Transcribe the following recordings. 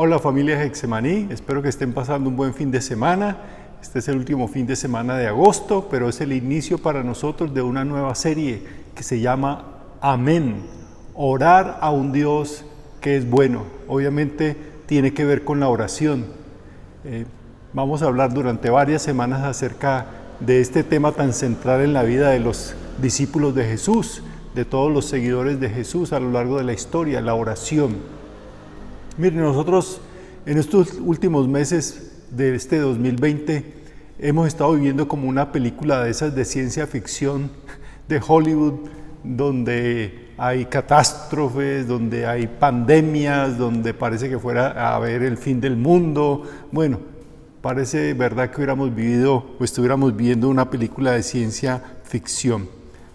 Hola familia Getsemaní, espero que estén pasando un buen fin de semana. Este es el último fin de semana de agosto, pero es el inicio para nosotros de una nueva serie que se llama Amén, orar a un Dios que es bueno. Obviamente tiene que ver con la oración. Vamos a hablar durante varias semanas acerca de este tema tan central en la vida de los discípulos de Jesús, de todos los seguidores de Jesús a lo largo de la historia, la oración. Miren, nosotros en estos últimos meses de este 2020 hemos estado viviendo como una película de esas de ciencia ficción de Hollywood, donde hay catástrofes, donde hay pandemias, donde parece que fuera a haber el fin del mundo. Bueno, parece verdad que hubiéramos vivido o estuviéramos viendo una película de ciencia ficción.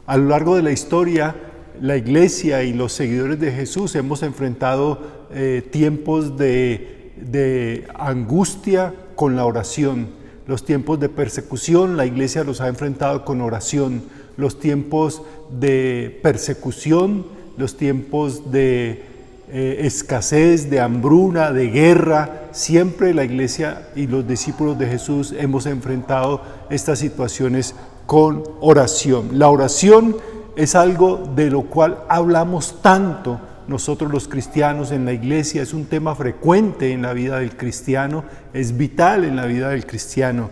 A lo largo de la historia, la iglesia y los seguidores de Jesús hemos enfrentado tiempos de angustia con la oración. Los tiempos de persecución, la iglesia los ha enfrentado con oración. Los tiempos de persecución, los tiempos de escasez, de hambruna, de guerra, siempre la iglesia y los discípulos de Jesús hemos enfrentado estas situaciones con oración. La oración es algo de lo cual hablamos tanto nosotros los cristianos en la iglesia, es un tema frecuente en la vida del cristiano, es vital en la vida del cristiano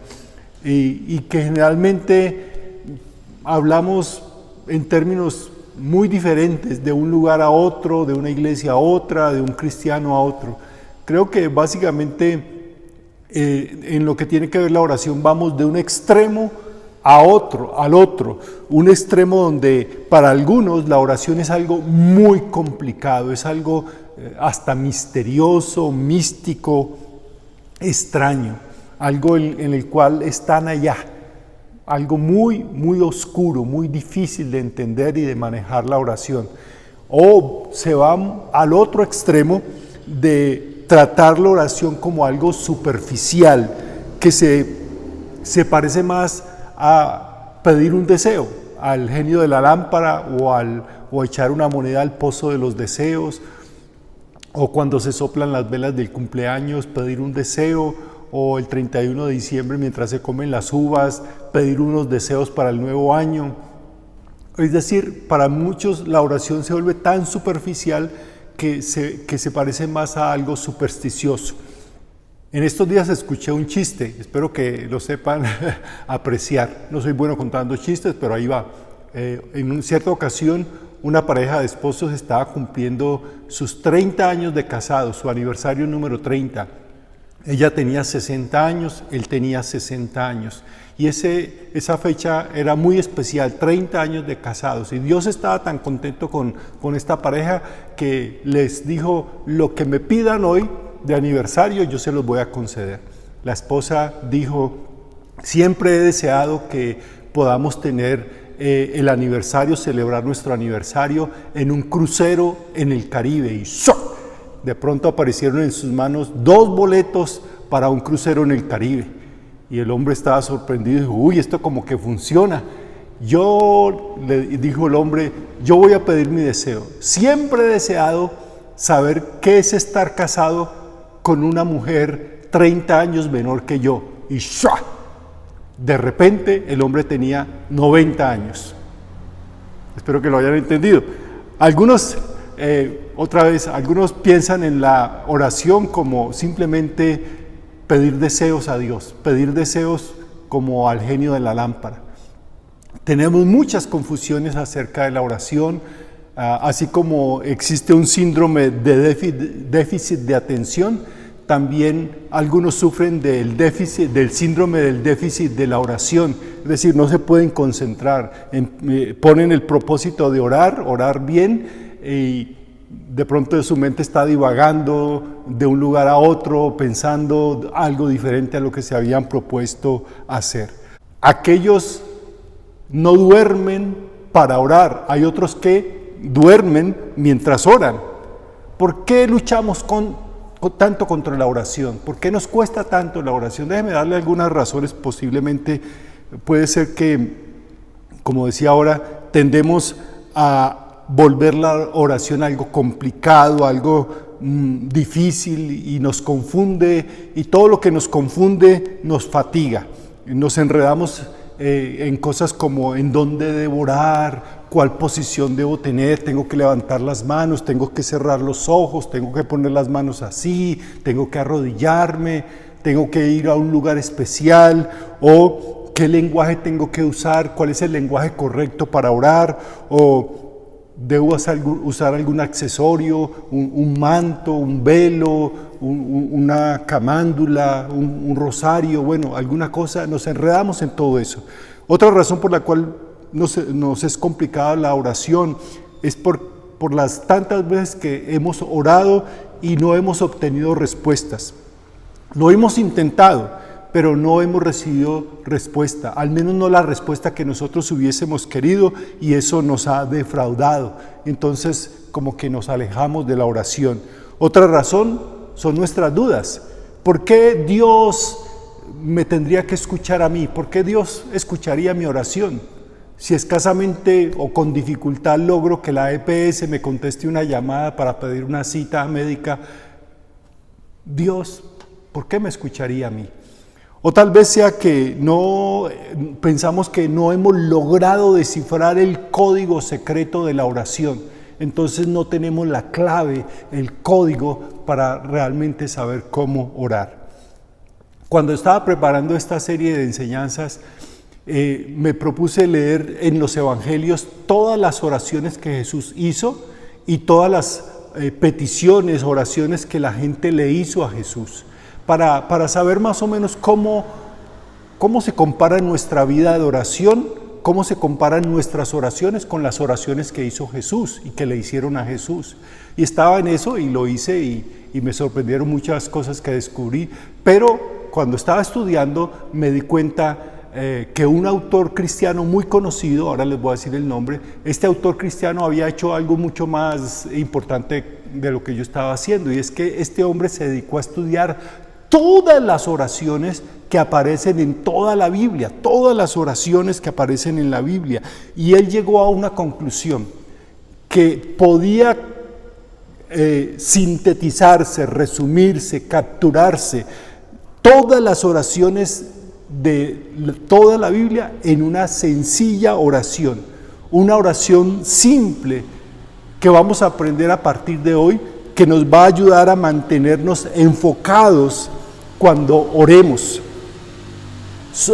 y que generalmente hablamos en términos muy diferentes, de un lugar a otro, de una iglesia a otra, de un cristiano a otro. Creo que básicamente en lo que tiene que ver la oración vamos de un extremo a otro, al otro, un extremo donde para algunos la oración es algo muy complicado, es algo hasta misterioso, místico, extraño, algo en el cual están allá, algo muy oscuro, muy difícil de entender y de manejar la oración. O se van al otro extremo de tratar la oración como algo superficial, que se parece más a pedir un deseo, al genio de la lámpara o a echar una moneda al pozo de los deseos, o cuando se soplan las velas del cumpleaños, pedir un deseo, o el 31 de diciembre mientras se comen las uvas, pedir unos deseos para el nuevo año. Es decir, para muchos la oración se vuelve tan superficial que se parece más a algo supersticioso. En estos días escuché un chiste, espero que lo sepan apreciar. No soy bueno contando chistes, pero ahí va. En una cierta ocasión, una pareja de esposos estaba cumpliendo sus 30 años de casados, su aniversario número 30. Ella tenía 60 años, él tenía 60 años. Y esa fecha era muy especial, 30 años de casados. Y Dios estaba tan contento con esta pareja que les dijo: lo que me pidan hoy de aniversario yo se los voy a conceder. La esposa dijo: siempre he deseado que podamos tener el aniversario, celebrar nuestro aniversario en un crucero en el Caribe. Y ¡shoo! De pronto aparecieron en sus manos 2 boletos para un crucero en el Caribe. Y el hombre estaba sorprendido y dijo: uy, esto como que funciona. Dijo el hombre, yo voy a pedir mi deseo. Siempre he deseado saber qué es estar casado con una mujer 30 años menor que yo. Y ¡shua! De repente el hombre tenía 90 años. Espero que lo hayan entendido. Algunos piensan en la oración como simplemente pedir deseos a Dios, pedir deseos como al genio de la lámpara. Tenemos muchas confusiones acerca de la oración, así como existe un síndrome de déficit de atención, también algunos sufren del síndrome del déficit de la oración, es decir, no se pueden concentrar, ponen el propósito de orar bien y de pronto su mente está divagando de un lugar a otro, pensando algo diferente a lo que se habían propuesto hacer. Aquellos no duermen para orar, hay otros que duermen mientras oran. ¿Por qué luchamos tanto contra la oración? ¿Por qué nos cuesta tanto la oración? Déjeme darle algunas razones. Posiblemente puede ser que, como decía ahora, tendemos a volver la oración algo complicado, algo difícil y nos confunde, y todo lo que nos confunde nos fatiga. Nos enredamos en cosas como en dónde debo orar, cuál posición debo tener, tengo que levantar las manos, tengo que cerrar los ojos, tengo que poner las manos así, tengo que arrodillarme, tengo que ir a un lugar especial, o qué lenguaje tengo que usar, cuál es el lenguaje correcto para orar, o debo usar algún accesorio, un manto, un velo, una camándula, un rosario, bueno, alguna cosa. Nos enredamos en todo eso. Otra razón por la cual nos es complicada la oración es por las tantas veces que hemos orado y no hemos obtenido respuestas. Lo hemos intentado, pero no hemos recibido respuesta, al menos no la respuesta que nosotros hubiésemos querido, y eso nos ha defraudado. Entonces, como que nos alejamos de la oración. Otra razón son nuestras dudas. ¿Por qué Dios me tendría que escuchar a mí? ¿Por qué Dios escucharía mi oración? Si escasamente o con dificultad logro que la EPS me conteste una llamada para pedir una cita médica, Dios, ¿por qué me escucharía a mí? O tal vez sea que pensamos que no hemos logrado descifrar el código secreto de la oración. Entonces no tenemos la clave, el código para realmente saber cómo orar. Cuando estaba preparando esta serie de enseñanzas, me propuse leer en los evangelios todas las oraciones que Jesús hizo y todas las peticiones, oraciones que la gente le hizo a Jesús. Para saber más o menos cómo se compara nuestra vida de oración, cómo se comparan nuestras oraciones con las oraciones que hizo Jesús y que le hicieron a Jesús. Y estaba en eso y lo hice y me sorprendieron muchas cosas que descubrí, pero cuando estaba estudiando me di cuenta que un autor cristiano muy conocido, ahora les voy a decir el nombre, este autor cristiano había hecho algo mucho más importante de lo que yo estaba haciendo, y es que este hombre se dedicó a estudiar todas las oraciones que aparecen en toda la Biblia, todas las oraciones que aparecen en la Biblia, y él llegó a una conclusión que podía sintetizarse, resumirse, capturarse todas las oraciones de toda la Biblia en una sencilla oración, una oración simple que vamos a aprender a partir de hoy, que nos va a ayudar a mantenernos enfocados cuando oremos.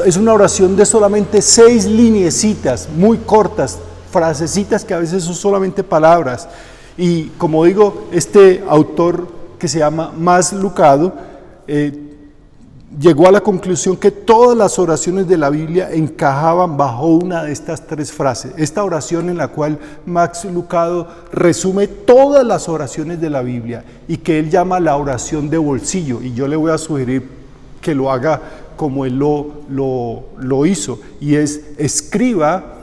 Es una oración de solamente 6 lineecitas, muy cortas, frasecitas que a veces son solamente palabras. Y como digo, este autor que se llama Max Lucado llegó a la conclusión que todas las oraciones de la Biblia encajaban bajo una de estas 3 frases. Esta oración en la cual Max Lucado resume todas las oraciones de la Biblia y que él llama la oración de bolsillo, y yo le voy a sugerir que lo haga como él lo hizo, y es escriba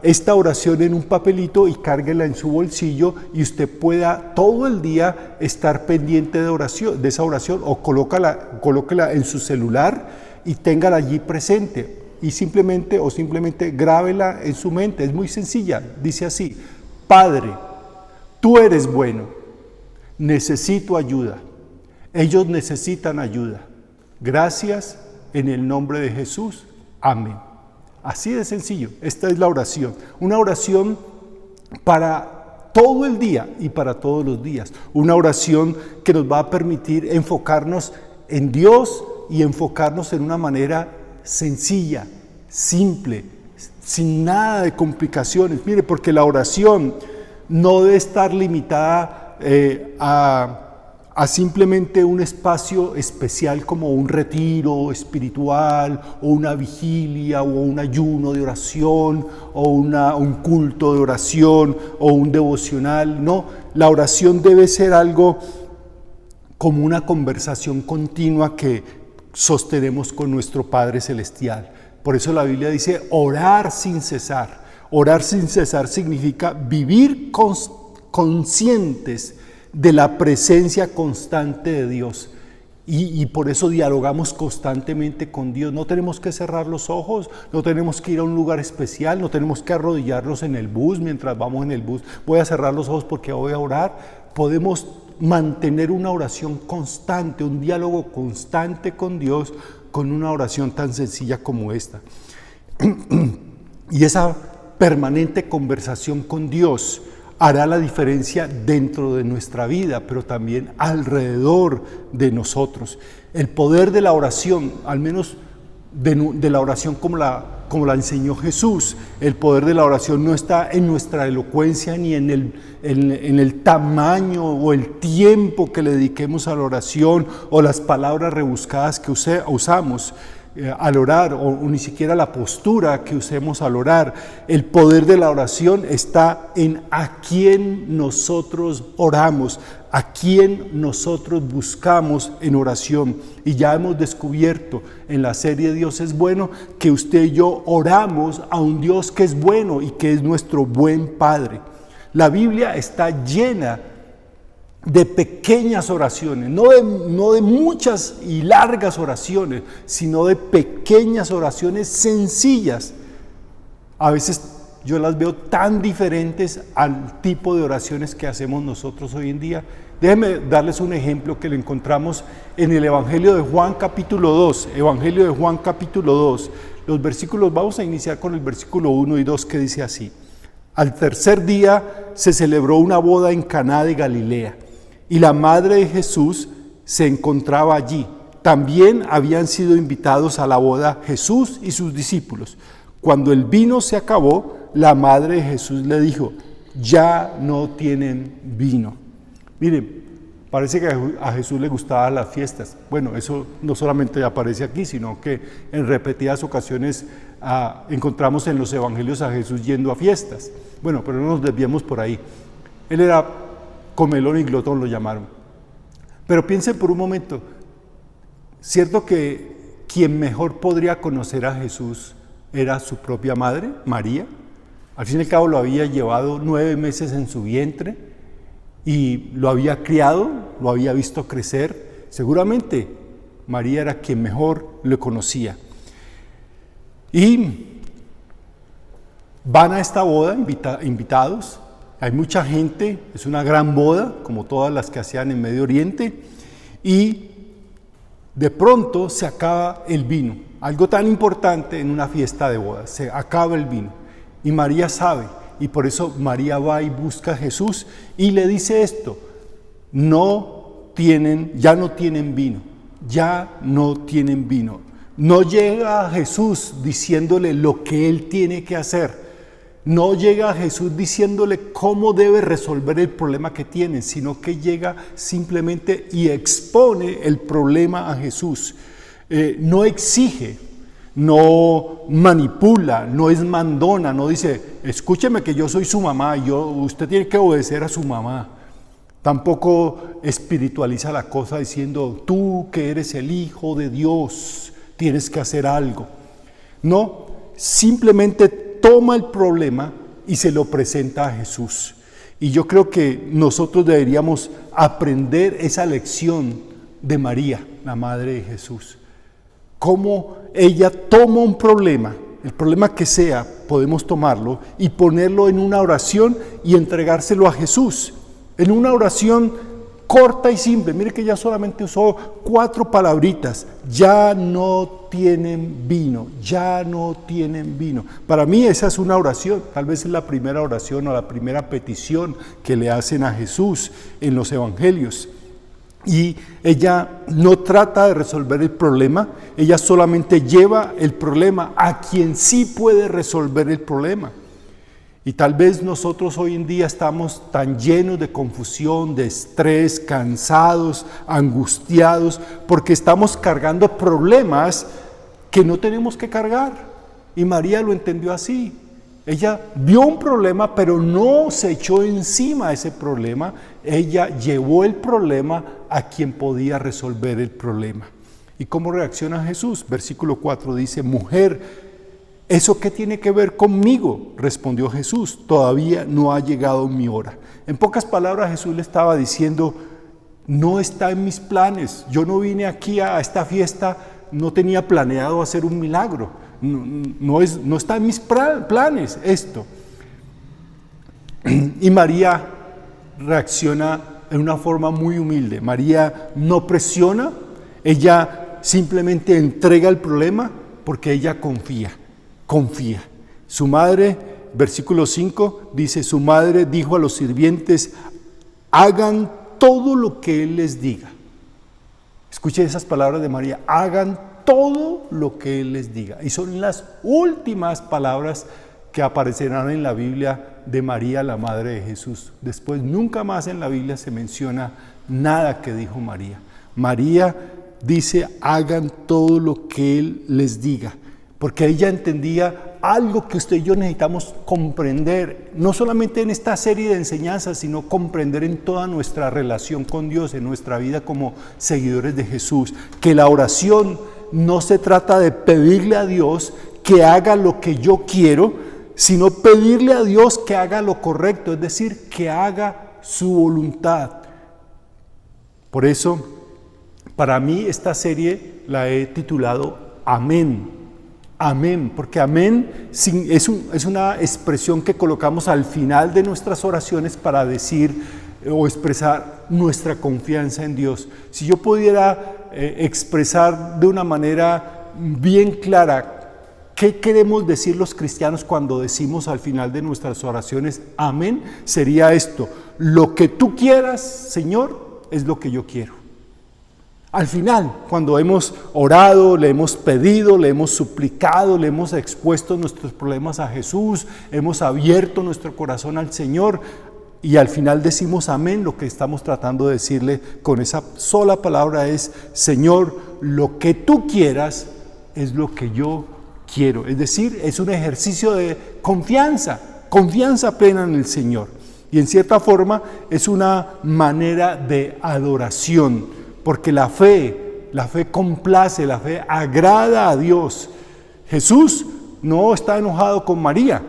esta oración en un papelito y cárguela en su bolsillo, y usted pueda todo el día estar pendiente de esa oración, o colóquela en su celular y téngala allí presente, y simplemente grábela en su mente. Es muy sencilla, dice así: Padre, tú eres bueno, necesito ayuda, ellos necesitan ayuda, gracias, en el nombre de Jesús, amén. Así de sencillo, esta es la oración, una oración para todo el día y para todos los días, una oración que nos va a permitir enfocarnos en Dios y enfocarnos en una manera sencilla, simple, sin nada de complicaciones. Mire, porque la oración no debe estar limitada a simplemente un espacio especial como un retiro espiritual o una vigilia o un ayuno de oración o un culto de oración o un devocional. No, la oración debe ser algo como una conversación continua que sostenemos con nuestro Padre Celestial. Por eso la Biblia dice orar sin cesar. Orar sin cesar significa vivir conscientes de la presencia constante de Dios, y por eso dialogamos constantemente con Dios. No tenemos que cerrar los ojos, no tenemos que ir a un lugar especial, no tenemos que arrodillarnos en el bus mientras vamos en el bus. Voy a cerrar los ojos porque voy a orar. Podemos mantener una oración constante, un diálogo constante con Dios, con una oración tan sencilla como esta. Y esa permanente conversación con Dios hará la diferencia dentro de nuestra vida, pero también alrededor de nosotros. El poder de la oración, al menos de la oración como la enseñó Jesús, el poder de la oración no está en nuestra elocuencia ni en el tamaño o el tiempo que le dediquemos a la oración o las palabras rebuscadas que usamos al orar, o ni siquiera la postura que usemos al orar. El poder de la oración está en a quién nosotros oramos, a quién nosotros buscamos en oración. Y ya hemos descubierto en la serie Dios es bueno que usted y yo oramos a un Dios que es bueno y que es nuestro buen Padre. La Biblia está llena de pequeñas oraciones, no de muchas y largas oraciones, sino de pequeñas oraciones sencillas. A veces yo las veo tan diferentes al tipo de oraciones que hacemos nosotros hoy en día. Déjenme darles un ejemplo que lo encontramos en el Evangelio de Juan capítulo 2. Evangelio de Juan capítulo 2. Los versículos, vamos a iniciar con el versículo 1 y 2 que dice así. Al tercer día se celebró una boda en Caná de Galilea. Y la madre de Jesús se encontraba allí. También habían sido invitados a la boda Jesús y sus discípulos. Cuando el vino se acabó, la madre de Jesús le dijo: ya no tienen vino. Miren, parece que a Jesús le gustaban las fiestas. Bueno, eso no solamente aparece aquí, sino que en repetidas ocasiones encontramos en los evangelios a Jesús yendo a fiestas. Bueno, pero no nos desviemos por ahí. Él era comelón y glotón, lo llamaron. Pero piensen por un momento, ¿cierto que quien mejor podría conocer a Jesús era su propia madre, María? Al fin y al cabo lo había llevado 9 meses en su vientre y lo había criado, lo había visto crecer. Seguramente María era quien mejor lo conocía. Y van a esta boda invitados. Hay mucha gente, es una gran boda, como todas las que hacían en Medio Oriente, y de pronto se acaba el vino. Algo tan importante en una fiesta de bodas, se acaba el vino. Y María sabe, y por eso María va y busca a Jesús y le dice esto: ya no tienen vino, ya no tienen vino. No llega a Jesús diciéndole lo que él tiene que hacer. No llega a Jesús diciéndole cómo debe resolver el problema que tiene, sino que llega simplemente y expone el problema a Jesús. No exige, no manipula, no es mandona, no dice: escúcheme que yo soy su mamá, usted tiene que obedecer a su mamá. Tampoco espiritualiza la cosa diciendo: tú que eres el Hijo de Dios, tienes que hacer algo. No, simplemente toma el problema y se lo presenta a Jesús. Y yo creo que nosotros deberíamos aprender esa lección de María, la madre de Jesús. Cómo ella toma un problema, el problema que sea, podemos tomarlo y ponerlo en una oración y entregárselo a Jesús. En una oración corta y simple. Mire que ella solamente usó 4 palabritas: ya no tienen vino, ya no tienen vino. Para mí esa es una oración, tal vez es la primera oración o la primera petición que le hacen a Jesús en los evangelios. Y ella no trata de resolver el problema, ella solamente lleva el problema a quien sí puede resolver el problema. Y tal vez nosotros hoy en día estamos tan llenos de confusión, de estrés, cansados, angustiados, porque estamos cargando problemas que no tenemos que cargar. Y María lo entendió así. Ella vio un problema, pero no se echó encima ese problema. Ella llevó el problema a quien podía resolver el problema. ¿Y cómo reacciona Jesús? Versículo 4 dice: mujer, ¿eso qué tiene que ver conmigo? Respondió Jesús: todavía no ha llegado mi hora. En pocas palabras, Jesús le estaba diciendo: no está en mis planes. Yo no vine aquí a esta fiesta, no tenía planeado hacer un milagro. No está en mis planes esto. Y María reacciona en una forma muy humilde. María no presiona, ella simplemente entrega el problema porque ella confía. Su madre, versículo 5, dice, su madre dijo a los sirvientes, hagan todo lo que Él les diga. Escuche esas palabras de María, hagan todo lo que Él les diga. Y son las últimas palabras que aparecerán en la Biblia de María, la madre de Jesús. Después nunca más en la Biblia se menciona nada que dijo María. María dice, hagan todo lo que Él les diga, porque ella entendía algo que usted y yo necesitamos comprender, no solamente en esta serie de enseñanzas, sino comprender en toda nuestra relación con Dios, en nuestra vida como seguidores de Jesús, que la oración no se trata de pedirle a Dios que haga lo que yo quiero, sino pedirle a Dios que haga lo correcto, es decir, que haga su voluntad. Por eso, para mí esta serie la he titulado Amén. Amén, porque amén es una expresión que colocamos al final de nuestras oraciones para decir o expresar nuestra confianza en Dios. Si yo pudiera expresar de una manera bien clara qué queremos decir los cristianos cuando decimos al final de nuestras oraciones amén, sería esto: lo que tú quieras, Señor, es lo que yo quiero. Al final, cuando hemos orado, le hemos pedido, le hemos suplicado, le hemos expuesto nuestros problemas a Jesús, hemos abierto nuestro corazón al Señor y al final decimos amén, lo que estamos tratando de decirle con esa sola palabra es: Señor, lo que tú quieras es lo que yo quiero. Es decir, es un ejercicio de confianza plena en el Señor. Y en cierta forma es una manera de adoración. Porque la fe complace, la fe agrada a Dios. Jesús no está enojado con María,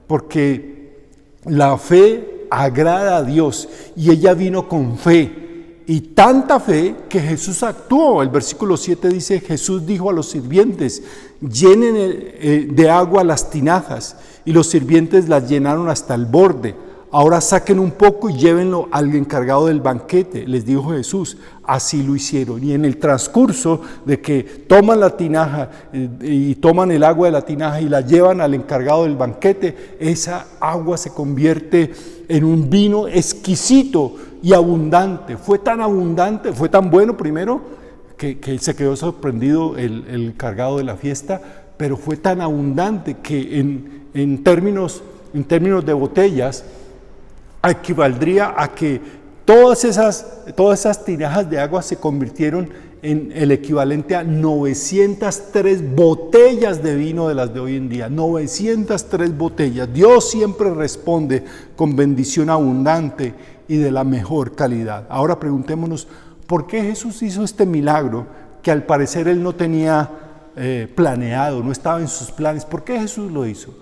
porque la fe agrada a Dios y ella vino con fe. Y tanta fe que Jesús actuó. El versículo 7 dice, Jesús dijo a los sirvientes, llenen de agua las tinajas, y los sirvientes las llenaron hasta el borde. Ahora saquen un poco y llévenlo al encargado del banquete, les dijo Jesús. Así lo hicieron. Y en el transcurso de que toman la tinaja y toman el agua de la tinaja y la llevan al encargado del banquete, esa agua se convierte en un vino exquisito y abundante. Fue tan abundante, fue tan bueno primero, que se quedó sorprendido el encargado de la fiesta, pero fue tan abundante que en términos de botellas, equivaldría a que todas esas tinajas de agua se convirtieron en el equivalente a 903 botellas de vino de las de hoy en día. 903 botellas. Dios siempre responde con bendición abundante y de la mejor calidad. Ahora preguntémonos, ¿por qué Jesús hizo este milagro que al parecer Él no tenía planeado, no estaba en sus planes? ¿Por qué Jesús lo hizo?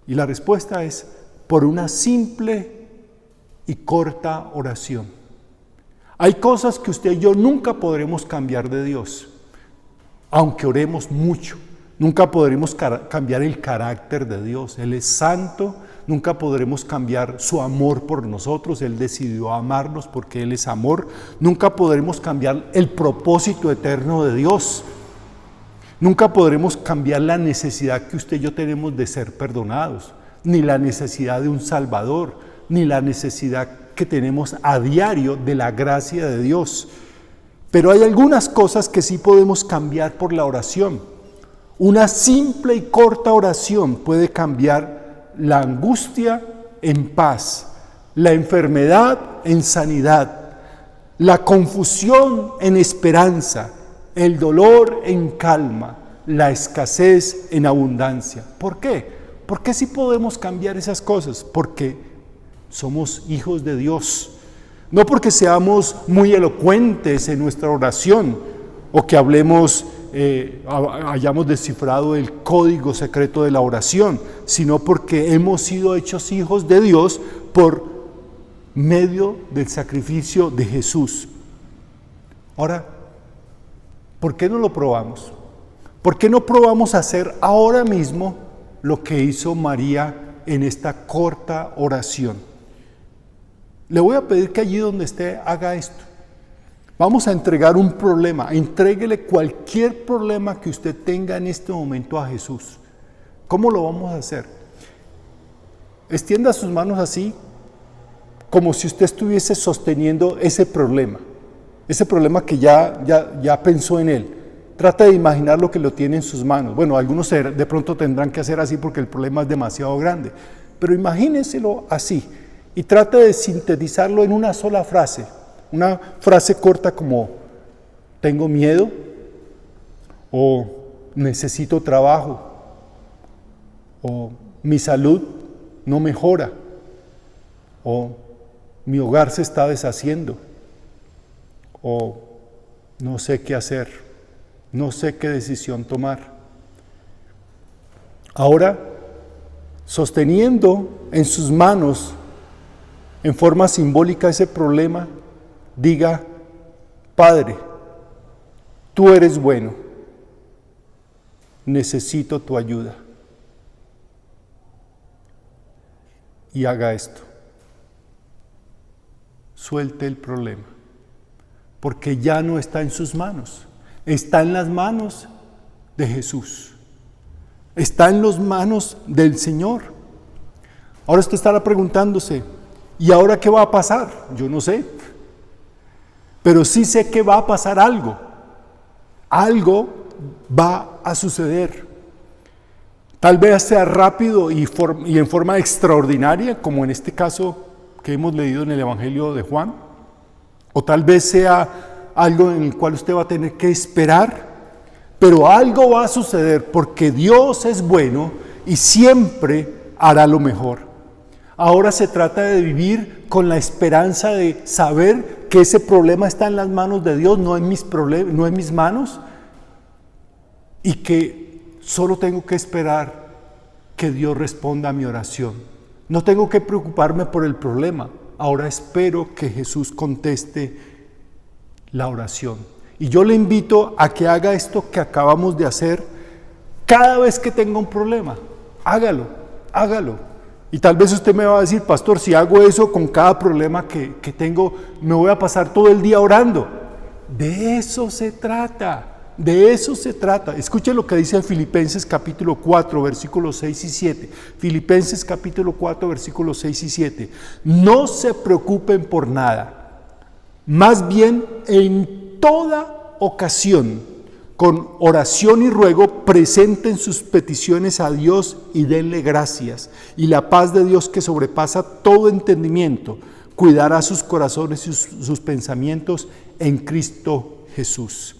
Y la respuesta es por una simple y corta oración. Hay cosas que usted y yo nunca podremos cambiar de Dios, aunque oremos mucho. Nunca podremos cambiar el carácter de Dios. Él es santo, nunca podremos cambiar su amor por nosotros. Él decidió amarnos porque Él es amor. Nunca podremos cambiar el propósito eterno de Dios. Nunca podremos cambiar la necesidad que usted y yo tenemos de ser perdonados, ni la necesidad de un Salvador, ni la necesidad que tenemos a diario de la gracia de Dios. Pero hay algunas cosas que sí podemos cambiar por la oración. Una simple y corta oración puede cambiar la angustia en paz, la enfermedad en sanidad, la confusión en esperanza, el dolor en calma, la escasez en abundancia. ¿Por qué? ¿Por qué sí podemos cambiar esas cosas? Porque somos hijos de Dios. No porque seamos muy elocuentes en nuestra oración o que hayamos descifrado el código secreto de la oración, sino porque hemos sido hechos hijos de Dios por medio del sacrificio de Jesús. Ahora, ¿por qué no lo probamos? ¿Por qué no probamos hacer ahora mismo lo que hizo María en esta corta oración? Le voy a pedir que allí donde esté haga esto. Vamos a entregar un problema. Entréguele cualquier problema que usted tenga en este momento a Jesús. ¿Cómo lo vamos a hacer? Extienda sus manos así, como si usted estuviese sosteniendo ese problema que ya pensó en él. Trata de imaginar lo que lo tiene en sus manos. Bueno, algunos de pronto tendrán que hacer así porque el problema es demasiado grande, pero imagínenselo así y trate de sintetizarlo en una sola frase corta como tengo miedo, o necesito trabajo, o mi salud no mejora, o mi hogar se está deshaciendo, o no sé qué hacer, no sé qué decisión tomar. Ahora, sosteniendo en sus manos en forma simbólica ese problema, diga: Padre, tú eres bueno, necesito tu ayuda. Y haga esto. Suelte el problema, porque ya no está en sus manos, está en las manos de Jesús, está en las manos del Señor. Ahora usted estará preguntándose: ¿y ahora qué va a pasar? Yo no sé, pero sí sé que va a pasar algo. Algo va a suceder. Tal vez sea rápido y en forma extraordinaria, como en este caso que hemos leído en el Evangelio de Juan, o tal vez sea algo en el cual usted va a tener que esperar, pero algo va a suceder porque Dios es bueno y siempre hará lo mejor. Ahora se trata de vivir con la esperanza de saber que ese problema está en las manos de Dios, no en mis manos, y que solo tengo que esperar que Dios responda a mi oración. No tengo que preocuparme por el problema. Ahora espero que Jesús conteste la oración. Y yo le invito a que haga esto que acabamos de hacer cada vez que tenga un problema. Hágalo. Y tal vez usted me va a decir: pastor, si hago eso con cada problema que tengo, me voy a pasar todo el día orando. De eso se trata. Escuche lo que dice Filipenses capítulo 4, versículos 6 y 7. Filipenses capítulo 4, versículos 6 y 7. No se preocupen por nada, más bien en toda ocasión, con oración y ruego, presenten sus peticiones a Dios y denle gracias. Y la paz de Dios, que sobrepasa todo entendimiento, cuidará sus corazones y sus pensamientos en Cristo Jesús.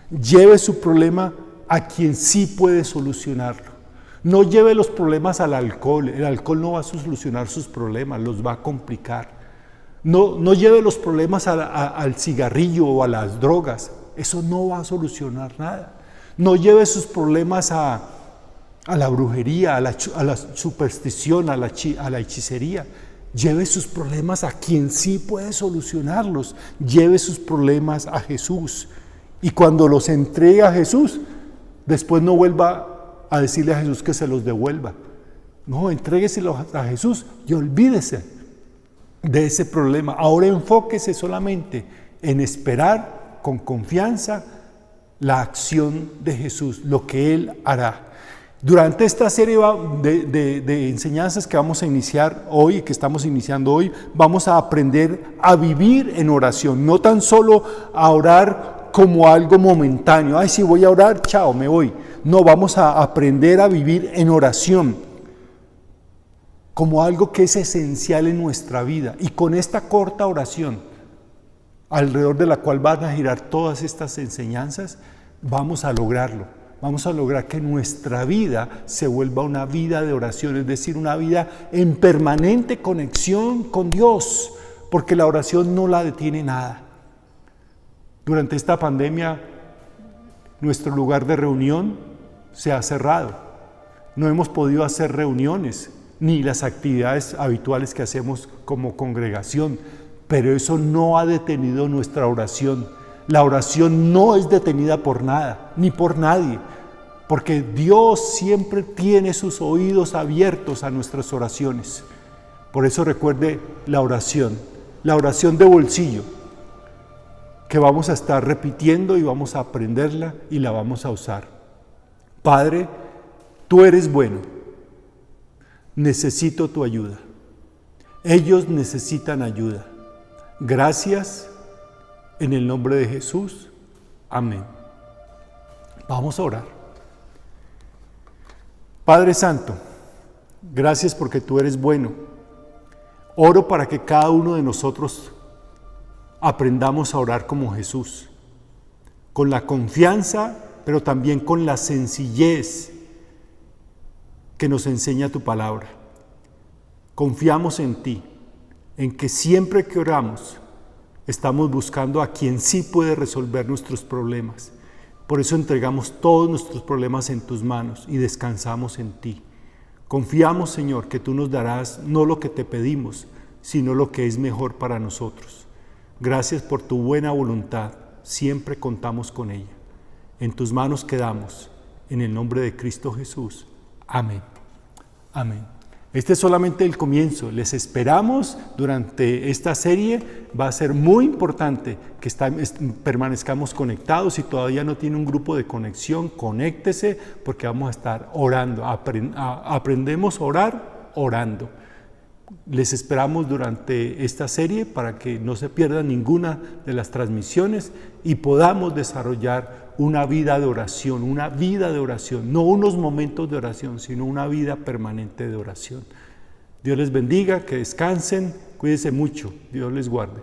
Lleve su problema a quien sí puede solucionarlo. No lleve los problemas al alcohol. El alcohol no va a solucionar sus problemas, los va a complicar. No lleve los problemas al cigarrillo o a las drogas. Eso no va a solucionar nada. No lleve sus problemas a la brujería, a la superstición, a la hechicería. Lleve sus problemas a quien sí puede solucionarlos. Lleve sus problemas a Jesús. Y cuando los entregue a Jesús, después no vuelva a decirle a Jesús que se los devuelva. No, entrégueselos a Jesús y olvídese de ese problema. Ahora enfóquese solamente en esperar con confianza la acción de Jesús, lo que Él hará. Durante esta serie de enseñanzas que vamos a iniciar hoy, que estamos iniciando hoy, vamos a aprender a vivir en oración, no tan solo a orar como algo momentáneo. Ay, sí, voy a orar, chao, me voy. No, vamos a aprender a vivir en oración como algo que es esencial en nuestra vida. Y con esta corta oración, alrededor de la cual van a girar todas estas enseñanzas, vamos a lograrlo. Vamos a lograr que nuestra vida se vuelva una vida de oración, es decir, una vida en permanente conexión con Dios, porque la oración no la detiene nada. Durante esta pandemia, nuestro lugar de reunión se ha cerrado. No hemos podido hacer reuniones, ni las actividades habituales que hacemos como congregación, pero eso no ha detenido nuestra oración. La oración no es detenida por nada, ni por nadie, porque Dios siempre tiene sus oídos abiertos a nuestras oraciones. Por eso recuerde la oración. la oración de bolsillo, que vamos a estar repitiendo y vamos a aprenderla y la vamos a usar. Padre, tú eres bueno, necesito tu ayuda. Ellos necesitan ayuda. Gracias, en el nombre de Jesús. Amén. Vamos a orar. Padre Santo, gracias porque tú eres bueno. Oro para que cada uno de nosotros aprendamos a orar como Jesús, con la confianza, pero también con la sencillez que nos enseña tu palabra. Confiamos en ti, en que siempre que oramos, estamos buscando a quien sí puede resolver nuestros problemas. Por eso entregamos todos nuestros problemas en tus manos y descansamos en ti. Confiamos, Señor, que tú nos darás no lo que te pedimos, sino lo que es mejor para nosotros. Gracias por tu buena voluntad, siempre contamos con ella. En tus manos quedamos, en el nombre de Cristo Jesús. Amén. Amén. Este es solamente el comienzo. Les esperamos durante esta serie. Va a ser muy importante que permanezcamos conectados. Si todavía no tiene un grupo de conexión, conéctese porque vamos a estar orando. Aprendemos a orar orando. Les esperamos durante esta serie para que no se pierda ninguna de las transmisiones y podamos desarrollar una vida de oración, no unos momentos de oración, sino una vida permanente de oración. Dios les bendiga, que descansen, cuídense mucho, Dios les guarde.